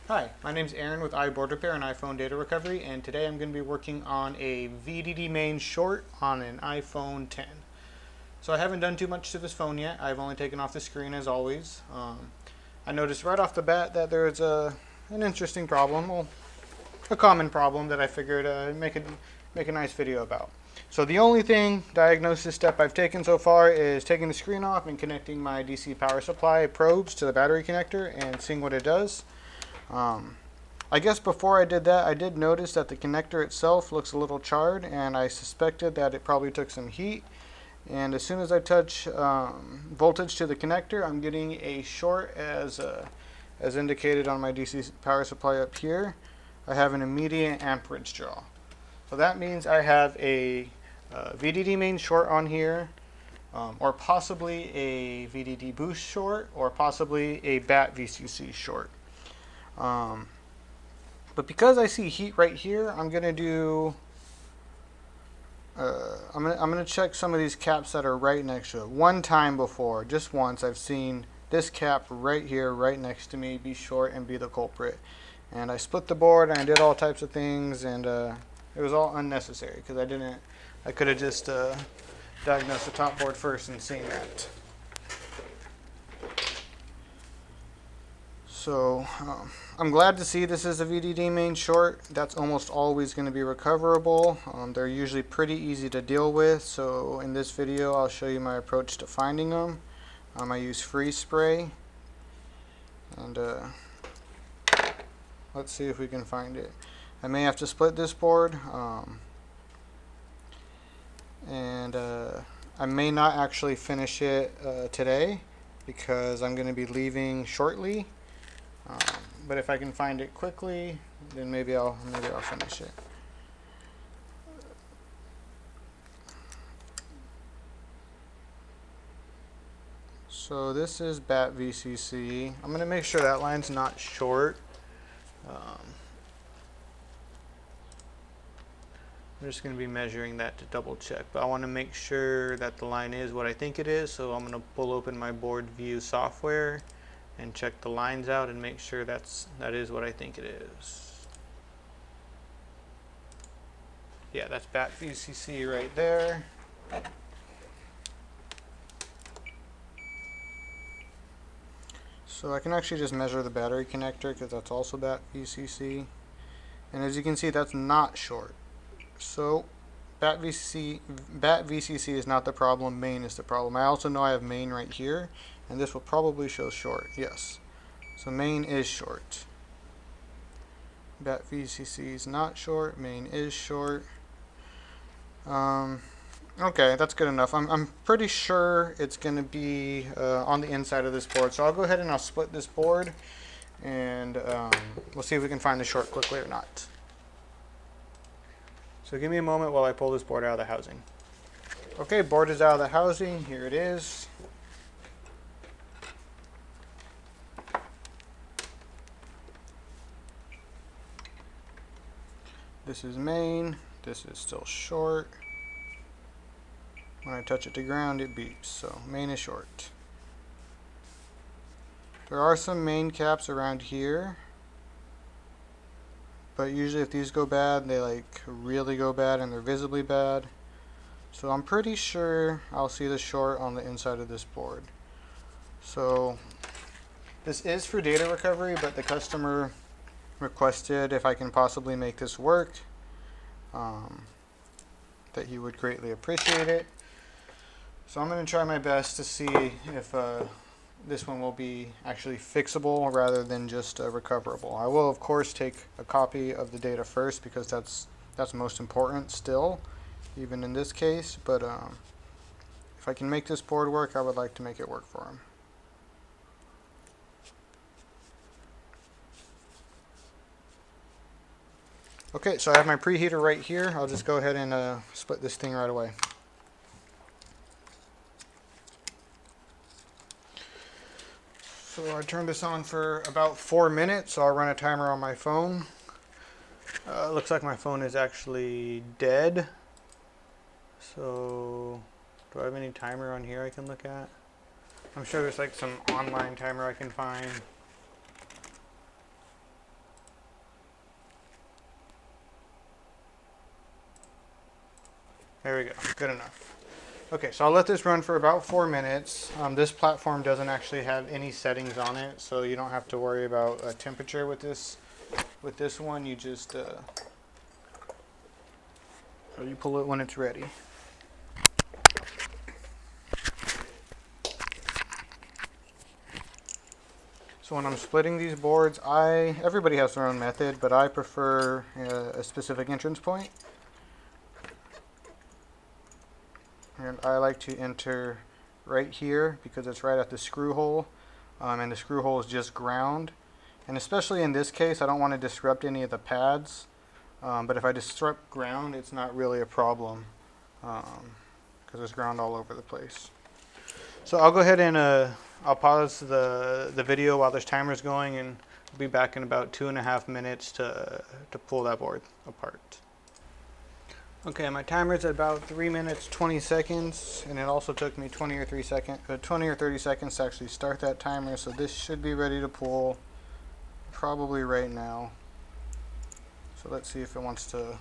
Hi, my name is Aaron with iBoard Repair and iPhone Data Recovery, and today I'm going to be working on a VDD main short on an iPhone 10. So I haven't done too much to this phone yet. I've only taken off the screen as always. I noticed right off the bat that there's an interesting problem, well, a common problem that I figured make a nice video about. So the only diagnosis step I've taken so far is taking the screen off and connecting my DC power supply probes to the battery connector and seeing what it does. I guess before I did that, I did notice that the connector itself looks a little charred, and I suspected that it probably took some heat. And as soon as I touch voltage to the connector, I'm getting a short as indicated on my DC power supply up here. I have an immediate amperage draw. So that means I have a VDD main short on here, or possibly a VDD boost short, or possibly a BAT VCC short. But because I see heat right here, I'm gonna do. I'm gonna check some of these caps that are right next to it. One time before, just once, I've seen this cap right here, right next to me, be short and be the culprit. And I split the board and I did all types of things, and it was all unnecessary because I could have just diagnosed the top board first and seen that. So I'm glad to see this is a VDD main short. That's almost always going to be recoverable. They're usually pretty easy to deal with. So in this video, I'll show you my approach to finding them. I use freeze spray, and let's see if we can find it. I may have to split this board, and I may not actually finish it today because I'm going to be leaving shortly. But if I can find it quickly, then maybe I'll finish it. So this is BAT VCC. I'm going to make sure that line's not short. I'm just going to be measuring that to double check, but I want to make sure that the line is what I think it is, so I'm going to pull open my board view software and check the lines out and make sure that is what I think it is. Yeah, that's BAT VCC right there. So I can actually just measure the battery connector because that's also BAT VCC. And as you can see, that's not short. So BAT VCC is not the problem, main is the problem. I also know I have main right here, and this will probably show short. Yes. So main is short. BAT VCC is not short, main is short. Okay, that's good enough. I'm pretty sure it's going to be on the inside of this board. So I'll go ahead and I'll split this board, and we'll see if we can find the short quickly or not. So give me a moment while I pull this board out of the housing. Okay, board is out of the housing. Here it is. This is main. This is still short. When I touch it to ground, it beeps. So main is short. There are some main caps around here, but usually if these go bad, they like really go bad and they're visibly bad. So I'm pretty sure I'll see the short on the inside of this board. So this is for data recovery, but the customer requested if I can possibly make this work, that he would greatly appreciate it. So I'm going to try my best to see if this one will be actually fixable rather than just recoverable. I will of course take a copy of the data first because that's most important still, even in this case. But if I can make this board work, I would like to make it work for him. Okay, so I have my preheater right here. I'll just go ahead and split this thing right away. So I turned this on for about 4 minutes, so I'll run a timer on my phone. Looks like my phone is actually dead. So do I have any timer on here I can look at? I'm sure there's like some online timer I can find. There we go. Good enough. Okay, so I'll let this run for about 4 minutes. This platform doesn't actually have any settings on it, so you don't have to worry about temperature with this. With this one, you just you pull it when it's ready. So when I'm splitting these boards, everybody has their own method, but I prefer a specific entrance point. And I like to enter right here because it's right at the screw hole, and the screw hole is just ground. And especially in this case, I don't want to disrupt any of the pads, but if I disrupt ground, it's not really a problem because there's ground all over the place. So I'll go ahead and I'll pause the video while this timer's going, and I'll be back in about 2.5 minutes to pull that board apart. Okay, my timer's at about 3 minutes 20 seconds, and it also took me 20 or 30 seconds to actually start that timer, so this should be ready to pull probably right now. So let's see if it wants to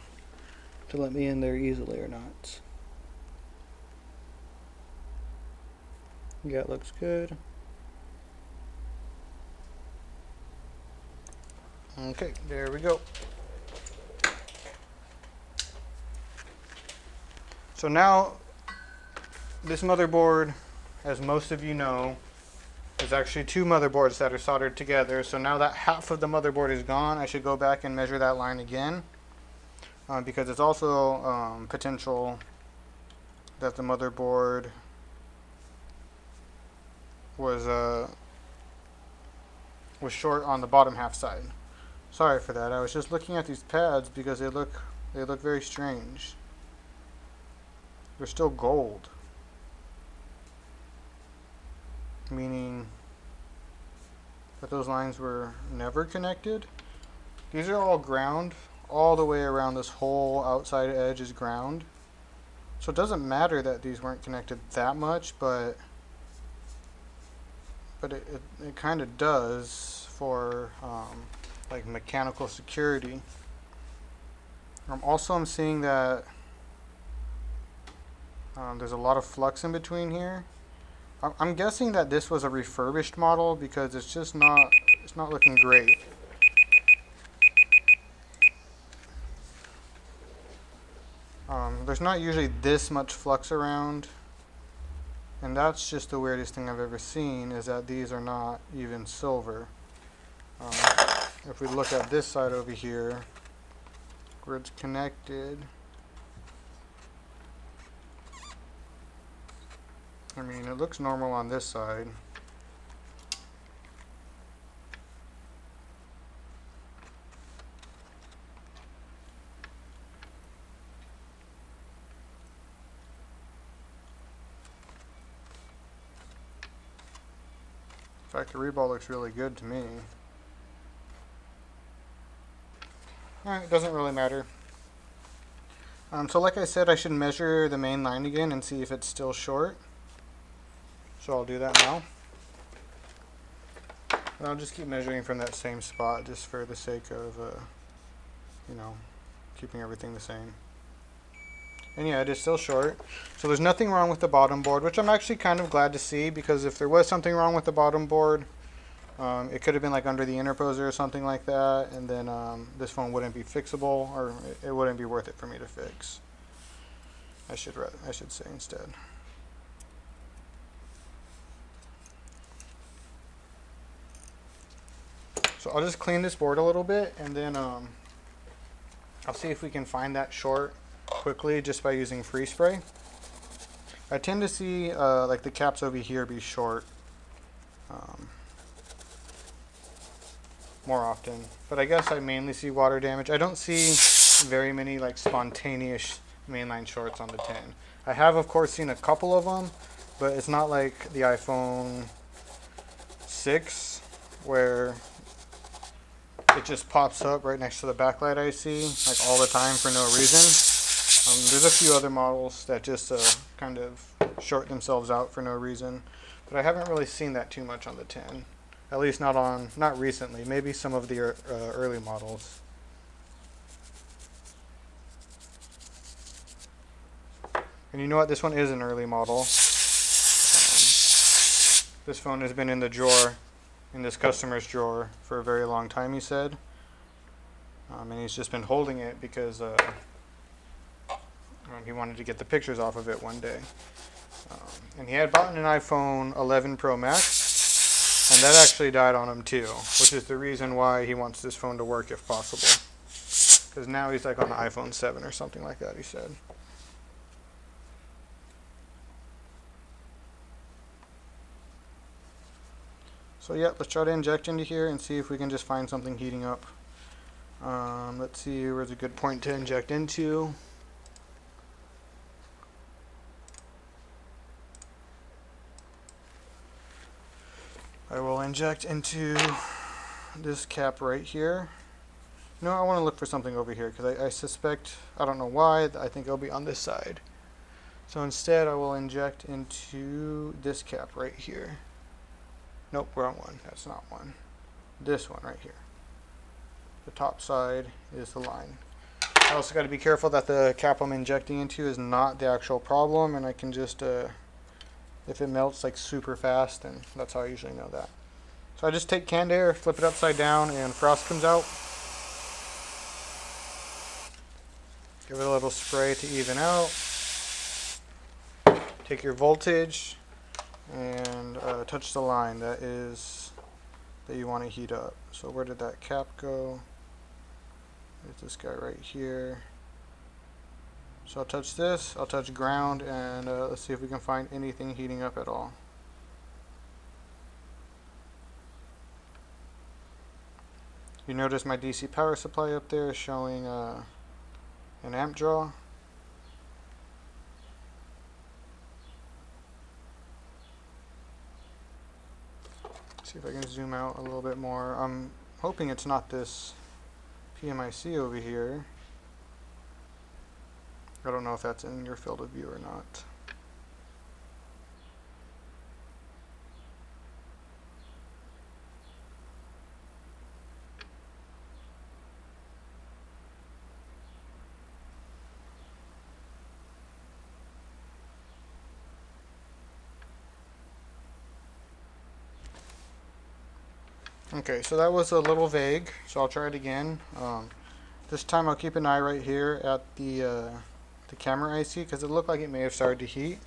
let me in there easily or not. Yeah, it looks good. Okay, there we go. So now, this motherboard, as most of you know, is actually 2 motherboards that are soldered together. So now that half of the motherboard is gone, I should go back and measure that line again, because it's also potential that the motherboard was short on the bottom half side. Sorry for that. I was just looking at these pads because they look very strange. They're still gold, meaning that those lines were never connected. These are all ground. All the way around this whole outside edge is ground. So it doesn't matter that these weren't connected that much, but it kind of does for like mechanical security. I'm seeing that there's a lot of flux in between here. I'm guessing that this was a refurbished model because it's just not looking great. There's not usually this much flux around, and that's just the weirdest thing I've ever seen, is that these are not even silver. If we look at this side over here, where it's connected, I mean, it looks normal on this side. In fact, the rebar looks really good to me. Alright, it doesn't really matter. So like I said, I should measure the main line again and see if it's still short. So I'll do that now. And I'll just keep measuring from that same spot just for the sake of, keeping everything the same. And yeah, it is still short. So there's nothing wrong with the bottom board, which I'm actually kind of glad to see, because if there was something wrong with the bottom board, it could have been like under the interposer or something like that, and then this phone wouldn't be fixable, or it wouldn't be worth it for me to fix. I should say instead. So I'll just clean this board a little bit, and then I'll see if we can find that short quickly just by using free spray. I tend to see like the caps over here be short more often, but I guess I mainly see water damage. I don't see very many like spontaneous mainline shorts on the 10. I have of course seen a couple of them, but it's not like the iPhone 6 where it just pops up right next to the backlight IC like all the time for no reason. There's a few other models that just kind of short themselves out for no reason, but I haven't really seen that too much on the 10. At least not recently. Maybe some of the early models. And you know what? This one is an early model. This phone has been in the drawer, in this customer's drawer, for a very long time, he said. And he's just been holding it because he wanted to get the pictures off of it one day. And he had bought an iPhone 11 Pro Max, and that actually died on him too, which is the reason why he wants this phone to work if possible. Because now he's like on the iPhone 7 or something like that, he said. So yeah, let's try to inject into here and see if we can just find something heating up. Let's see where's a good point to inject into. I will inject into this cap right here. No, I want to look for something over here because I suspect, I don't know why, I think it'll be on this side. So instead I will inject into this cap right here. Nope, wrong one. That's not one. This one right here. The top side is the line. I also got to be careful that the cap I'm injecting into is not the actual problem, and I can just, if it melts like super fast, then that's how I usually know that. So I just take canned air, flip it upside down, and frost comes out. Give it a little spray to even out. Take your voltage and touch the line that you want to heat up. So where did that cap go? There's this guy right here. So I'll touch this, I'll touch ground, and let's see if we can find anything heating up at all. You notice my DC power supply up there showing an amp draw. See if I can zoom out a little bit more. I'm hoping it's not this PMIC over here. I don't know if that's in your field of view or not. Okay, so that was a little vague, so I'll try it again. This time I'll keep an eye right here at the camera IC because it looked like it may have started to heat.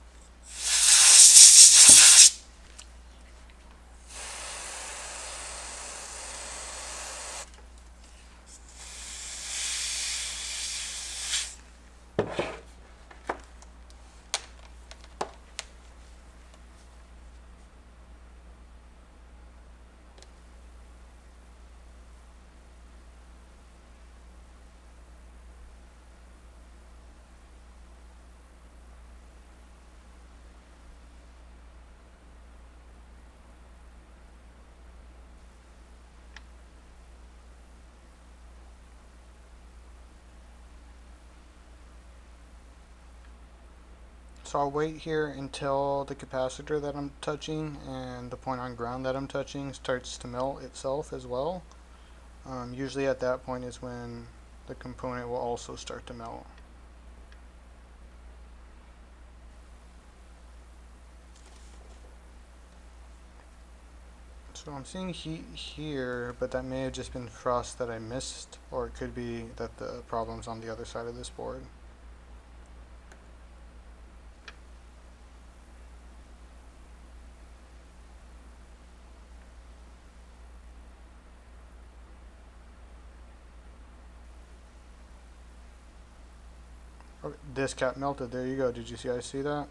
So I'll wait here until the capacitor that I'm touching and the point on ground that I'm touching starts to melt itself as well. Usually at that point is when the component will also start to melt. So I'm seeing heat here, but that may have just been frost that I missed, or it could be that the problem's on the other side of this board. Oh, this cap melted. There you go. Did you see that?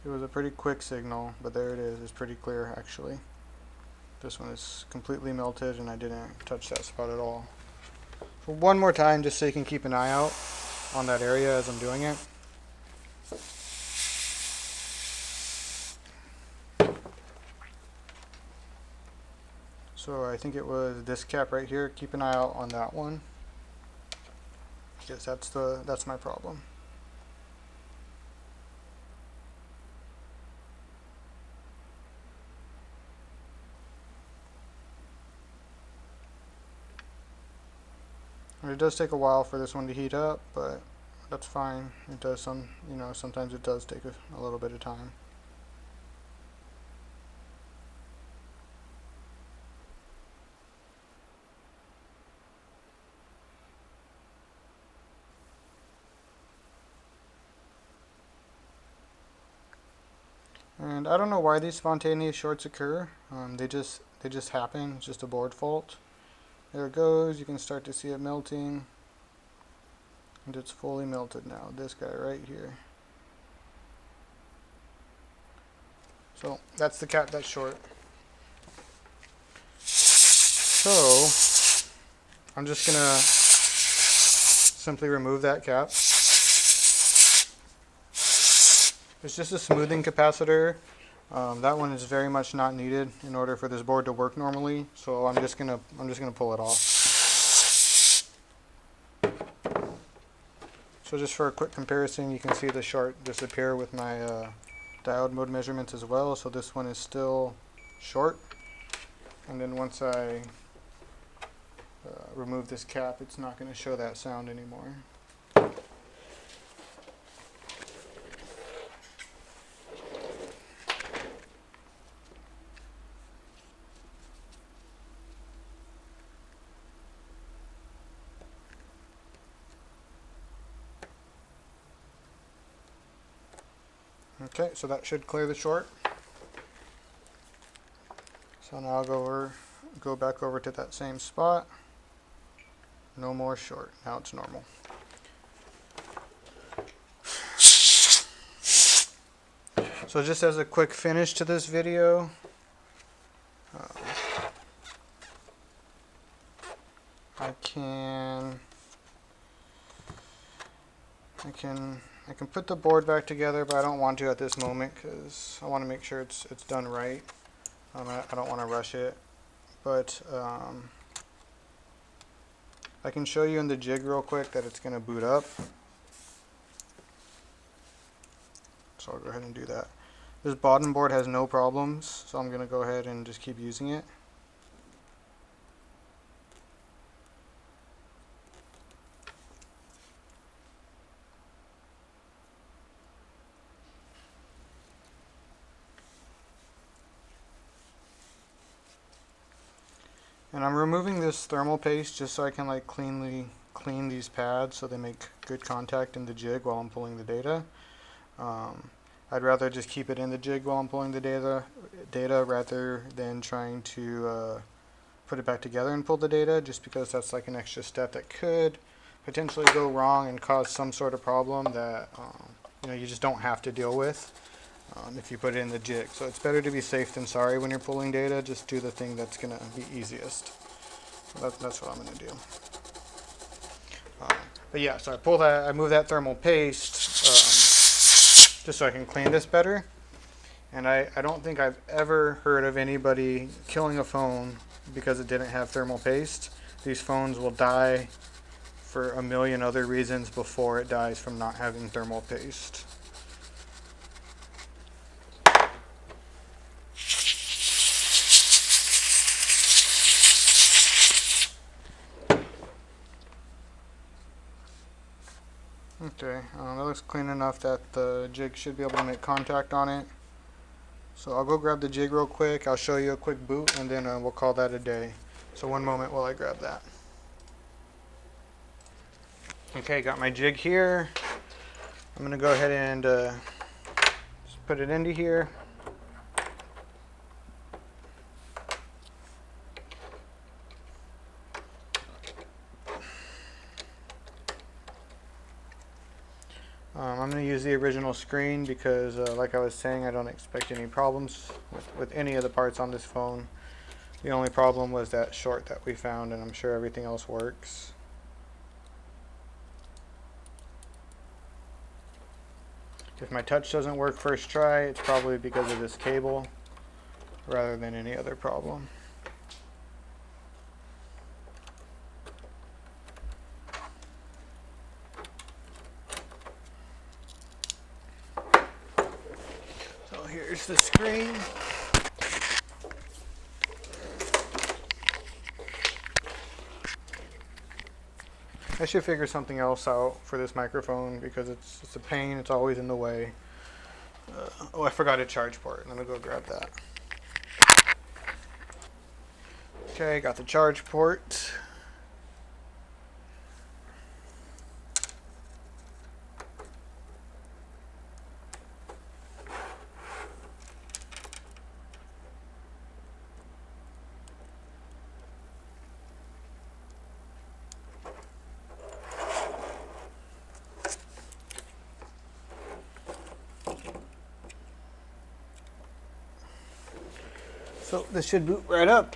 It was a pretty quick signal, but there it is. It's pretty clear actually. This one is completely melted and I didn't touch that spot at all. So one more time, just so you can keep an eye out on that area as I'm doing it. So I think it was this cap right here. Keep an eye out on that one, because that's my problem. And it does take a while for this one to heat up, but that's fine. It does sometimes it does take a little bit of time. And I don't know why these spontaneous shorts occur. They just happen. It's just a board fault. There it goes. You can start to see it melting. And it's fully melted now. This guy right here. So that's the cap that's short. So I'm just gonna simply remove that cap. It's just a smoothing capacitor. That one is very much not needed in order for this board to work normally. So I'm just gonna pull it off. So just for a quick comparison, you can see the short disappear with my diode mode measurements as well. So this one is still short. And then once I remove this cap, it's not going to show that sound anymore. Okay, so that should clear the short. So now I'll go back over to that same spot. No more short. Now it's normal. So just as a quick finish to this video, I can put the board back together, but I don't want to at this moment because I want to make sure it's done right. I don't want to rush it, but I can show you in the jig real quick that it's going to boot up. So I'll go ahead and do that. This bottom board has no problems, so I'm going to go ahead and just keep using it. And I'm removing this thermal paste just so I can clean these pads so they make good contact in the jig while I'm pulling the data. I'd rather just keep it in the jig while I'm pulling the data rather than trying to put it back together and pull the data, just because that's like an extra step that could potentially go wrong and cause some sort of problem that you just don't have to deal with if you put it in the jig. So it's better to be safe than sorry when you're pulling data. Just do the thing that's going to be easiest. So that's what I'm going to do. But yeah, so I move that thermal paste just so I can clean this better. And I don't think I've ever heard of anybody killing a phone because it didn't have thermal paste. These phones will die for a million other reasons before it dies from not having thermal paste. Okay, that looks clean enough that the jig should be able to make contact on it. So I'll go grab the jig real quick. I'll show you a quick boot and then we'll call that a day. So one moment while I grab that. Okay, got my jig here. I'm going to go ahead and just put it into here. I'm going to use the original screen because like I was saying, I don't expect any problems with any of the parts on this phone. The only problem was that short that we found, and I'm sure everything else works. If my touch doesn't work first try, it's probably because of this cable rather than any other problem. So here's the screen. I should figure something else out for this microphone because it's a pain. It's always in the way. Oh, I forgot a charge port. Let me go grab that. Okay, got the charge port. So this should boot right up.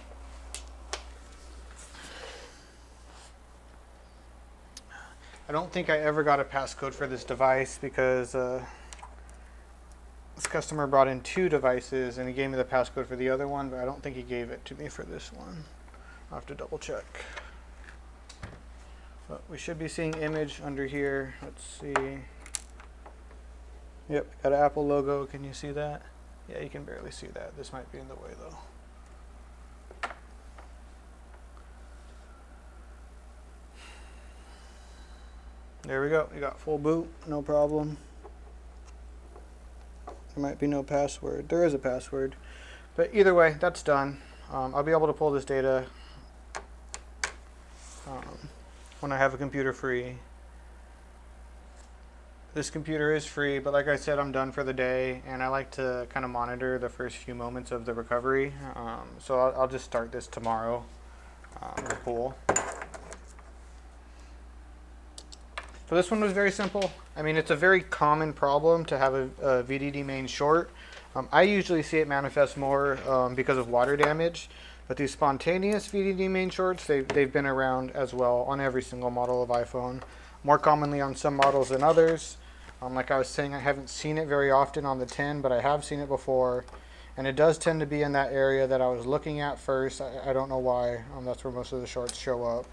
I don't think I ever got a passcode for this device because this customer brought in 2 devices and he gave me the passcode for the other one, but I don't think he gave it to me for this one. I'll have to double check. But we should be seeing image under here. Let's see. Yep, got an Apple logo. Can you see that? Yeah, you can barely see that. This might be in the way though. There we go. We got full boot, no problem. There might be no password. There is a password. But either way, that's done. I'll be able to pull this data when I have a computer free. This computer is free, but like I said, I'm done for the day, and I like to kind of monitor the first few moments of the recovery. So I'll just start this tomorrow, the pull. So this one was very simple. I mean, it's a very common problem to have a VDD main short. I usually see it manifest more because of water damage, but these spontaneous VDD main shorts, they've been around as well on every single model of iPhone. More commonly on some models than others. Like I was saying, I haven't seen it very often on the 10, but I have seen it before. And it does tend to be in that area that I was looking at first. I don't know why. That's where most of the shorts show up.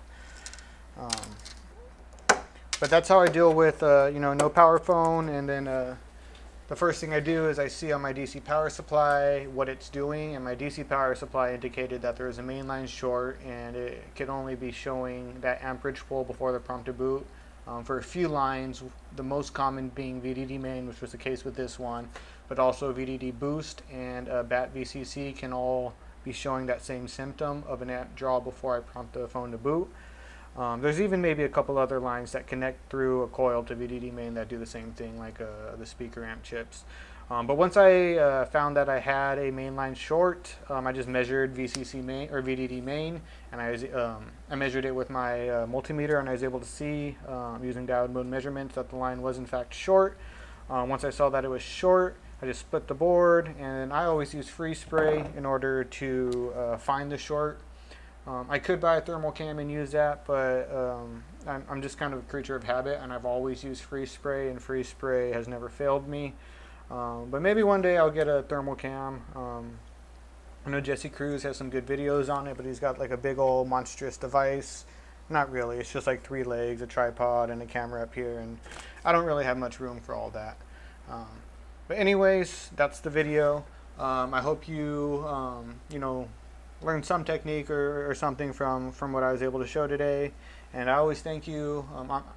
But that's how I deal with, no power phone. And then the first thing I do is I see on my DC power supply what it's doing. And my DC power supply indicated that there is a mainline short, and it could only be showing that amperage pull before the prompt to boot. For a few lines, the most common being VDD main, which was the case with this one, but also VDD boost and BAT VCC can all be showing that same symptom of an amp draw before I prompt the phone to boot. There's even maybe a couple other lines that connect through a coil to VDD main that do the same thing, like the speaker amp chips. But once I found that I had a mainline short, I just measured VCC main or VDD main, and I measured it with my multimeter, and I was able to see using diode mode measurements that the line was in fact short. Once I saw that it was short, I just split the board, and I always use freeze spray in order to find the short. I could buy a thermal cam and use that, but I'm just kind of a creature of habit, and I've always used freeze spray, and freeze spray has never failed me. But maybe one day I'll get a thermal cam. I know Jesse Cruz has some good videos on it, but he's got like a big old monstrous device. Not really, it's just like 3 legs, a tripod, and a camera up here, and I don't really have much room for all that. But anyways, that's the video. I hope you, learned some technique or something from what I was able to show today. And I always thank you.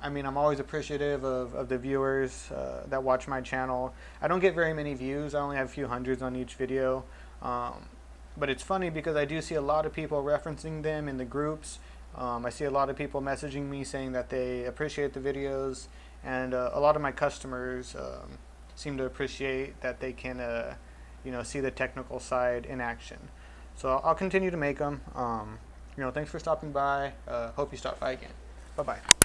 I'm always appreciative of the viewers that watch my channel. I don't get very many views. I only have a few hundreds on each video. But it's funny because I do see a lot of people referencing them in the groups. I see a lot of people messaging me saying that they appreciate the videos. And a lot of my customers seem to appreciate that they can see the technical side in action. So I'll continue to make them. Thanks for stopping by. Hope you stop by again. Bye-bye.